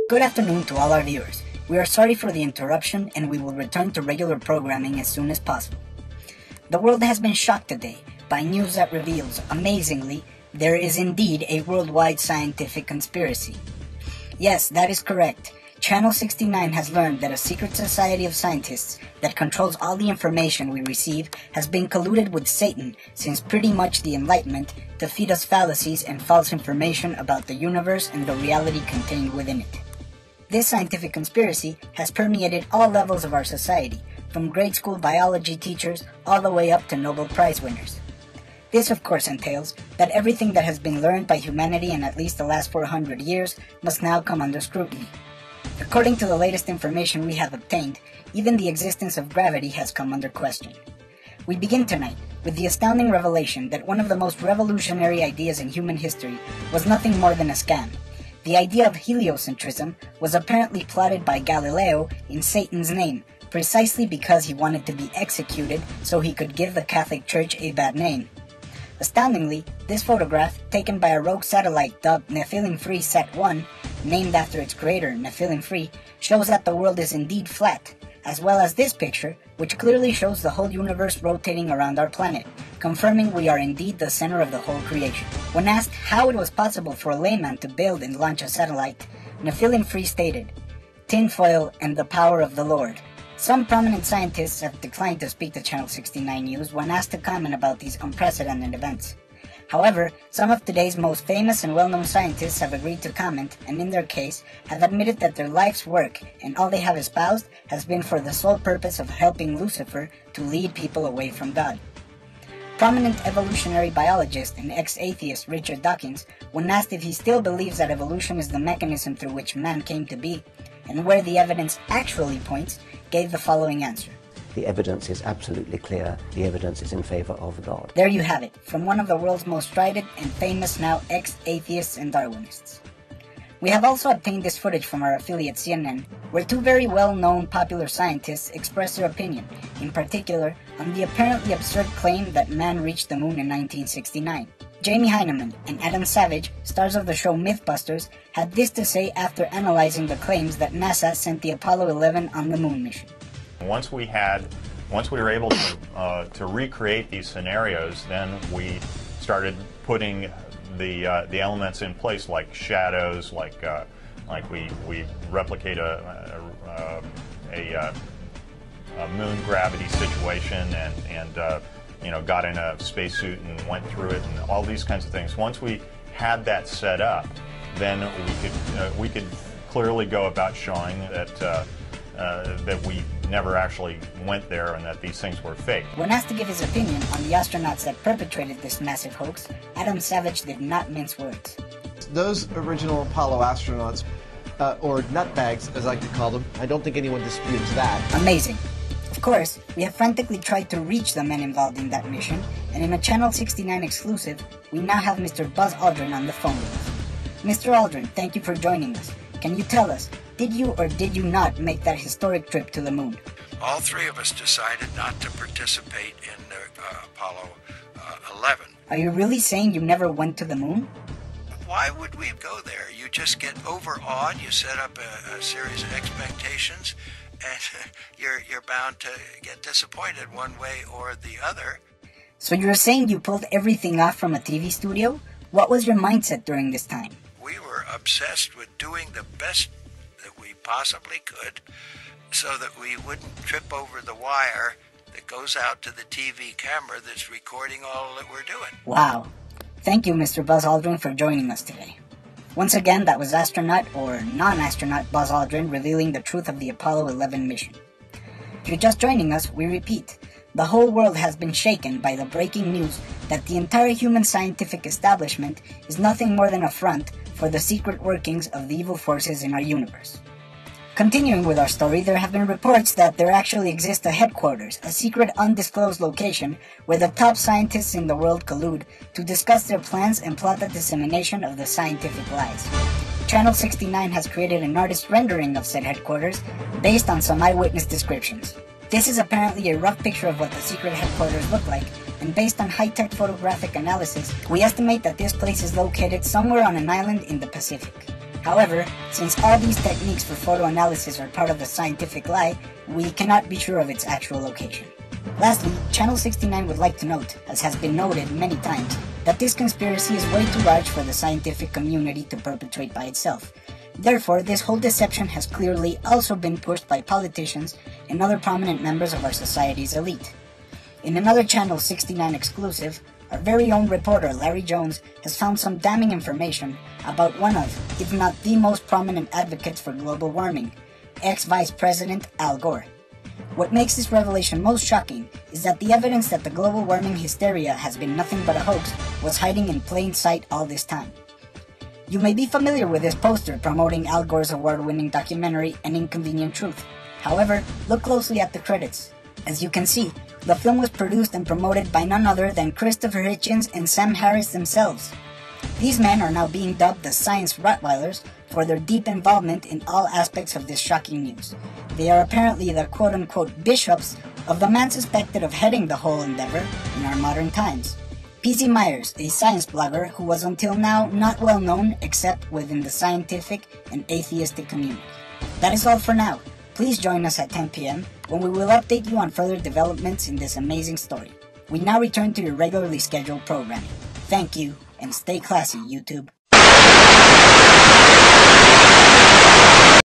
Good afternoon to all our viewers. We are sorry for the interruption and we will return to regular programming as soon as possible. The world has been shocked today by news that reveals, amazingly, there is indeed a worldwide scientific conspiracy. Yes, that is correct. Channel 69 has learned that a secret society of scientists that controls all the information we receive has been colluded with Satan since pretty much the Enlightenment to feed us fallacies and false information about the universe and the reality contained within it. This scientific conspiracy has permeated all levels of our society, from grade school biology teachers all the way up to Nobel Prize winners. This of course entails that everything that has been learned by humanity in at least the last 400 years must now come under scrutiny. According to the latest information we have obtained, even the existence of gravity has come under question. We begin tonight with the astounding revelation that one of the most revolutionary ideas in human history was nothing more than a scam. The idea of heliocentrism was apparently plotted by Galileo in Satan's name, precisely because he wanted to be executed so he could give the Catholic Church a bad name. Astoundingly, this photograph, taken by a rogue satellite dubbed Nephilim-Free Sat-1, named after its creator, Nephilim-Free, shows that the world is indeed flat, as well as this picture, which clearly shows the whole universe rotating around our planet, confirming we are indeed the center of the whole creation. When asked how it was possible for a layman to build and launch a satellite, Nephilim-Free stated, "Tinfoil and the power of the Lord." Some prominent scientists have declined to speak to Channel 69 News when asked to comment about these unprecedented events. However, some of today's most famous and well-known scientists have agreed to comment and in their case have admitted that their life's work and all they have espoused has been for the sole purpose of helping Lucifer to lead people away from God. Prominent evolutionary biologist and ex-atheist Richard Dawkins, when asked if he still believes that evolution is the mechanism through which man came to be, and where the evidence actually points, gave the following answer. The evidence is absolutely clear. The evidence is in favor of God. There you have it, from one of the world's most strident and famous now ex-atheists and Darwinists. We have also obtained this footage from our affiliate CNN, where two very well-known popular scientists express their opinion, in particular on the apparently absurd claim that man reached the moon in 1969. Jamie Hyneman and Adam Savage, stars of the show Mythbusters, had this to say after analyzing the claims that NASA sent the Apollo 11 on the moon mission. Once we were able to recreate these scenarios, then we started putting the elements in place, like shadows, like we replicate a moon gravity situation, and got in a spacesuit and went through it, and all these kinds of things. Once we had that set up, then we could clearly go about showing that we never actually went there and that these things were fake. When asked to give his opinion on the astronauts that perpetrated this massive hoax, Adam Savage did not mince words. Those original Apollo astronauts, or nutbags as I like to call them, I don't think anyone disputes that. Amazing. Of course, we have frantically tried to reach the men involved in that mission, and in a Channel 69 exclusive, we now have Mr. Buzz Aldrin on the phone with us. Mr. Aldrin, thank you for joining us. Can you tell us, did you or did you not make that historic trip to the moon? All three of us decided not to participate in the Apollo 11. Are you really saying you never went to the moon? Why would we go there? You just get overawed, you set up a series of expectations, and you're bound to get disappointed one way or the other. So you're saying you pulled everything off from a TV studio? What was your mindset during this time? We were obsessed with doing the best that we possibly could so that we wouldn't trip over the wire that goes out to the TV camera that's recording all that we're doing. Wow. Thank you, Mr. Buzz Aldrin, for joining us today. Once again, that was astronaut or non-astronaut Buzz Aldrin revealing the truth of the Apollo 11 mission. If you're just joining us, we repeat, the whole world has been shaken by the breaking news that the entire human scientific establishment is nothing more than a front for the secret workings of the evil forces in our universe. Continuing with our story, there have been reports that there actually exists a headquarters, a secret undisclosed location where the top scientists in the world collude to discuss their plans and plot the dissemination of the scientific lies. Channel 69 has created an artist rendering of said headquarters based on some eyewitness descriptions. This is apparently a rough picture of what the secret headquarters look like, and based on high-tech photographic analysis, we estimate that this place is located somewhere on an island in the Pacific. However, since all these techniques for photo analysis are part of the scientific lie, we cannot be sure of its actual location. Lastly, Channel 69 would like to note, as has been noted many times, that this conspiracy is way too large for the scientific community to perpetrate by itself. Therefore, this whole deception has clearly also been pushed by politicians and other prominent members of our society's elite. In another Channel 69 exclusive, our very own reporter Larry Jones has found some damning information about one of, if not the most prominent advocates for global warming, ex-Vice President Al Gore. What makes this revelation most shocking is that the evidence that the global warming hysteria has been nothing but a hoax was hiding in plain sight all this time. You may be familiar with this poster promoting Al Gore's award-winning documentary An Inconvenient Truth. However, look closely at the credits. As you can see, the film was produced and promoted by none other than Christopher Hitchens and Sam Harris themselves. These men are now being dubbed the Science Rottweilers for their deep involvement in all aspects of this shocking news. They are apparently the quote-unquote bishops of the man suspected of heading the whole endeavor in our modern times. P.Z. Myers, a science blogger who was until now not well known except within the scientific and atheistic community. That is all for now. Please join us at 10 p.m. when we will update you on further developments in this amazing story. We now return to your regularly scheduled programming. Thank you, and stay classy, YouTube.